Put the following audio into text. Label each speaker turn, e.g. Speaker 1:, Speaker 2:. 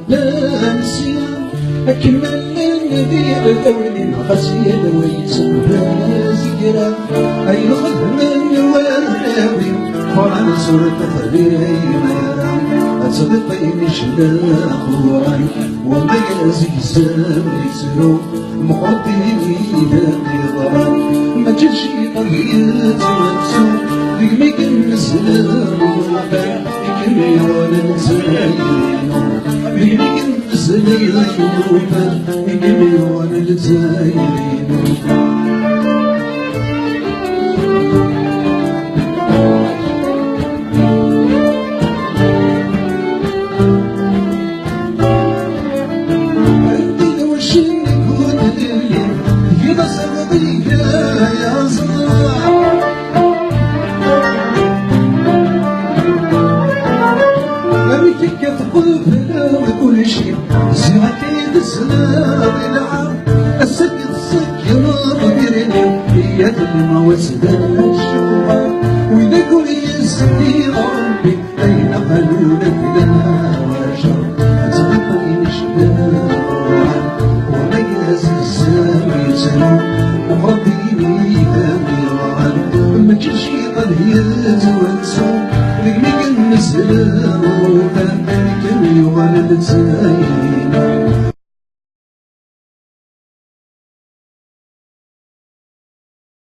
Speaker 1: لا نسيا أكمل النبي الأولي الخسير ويسمى زكرا أي خدمن والنبي قرآن سورة خليمة أصدقين شلا خوان وما يزي سامي سلو مقدمي دقيقا ما تجي قضية وتسو لقميك النسلام والبع لقمي وانا نتايرينو لقميك النسلام والبع لقمي وانا نتايرينو ما وسدنا الشوق وإذا كل يسدي ربي أين قالولك لنا وشر أصدقني شباب وما يهز السامي سلو وقضيني كاميران ما تشي قضية وتسو لقميك النسلام وفاك كمي ولد سايرين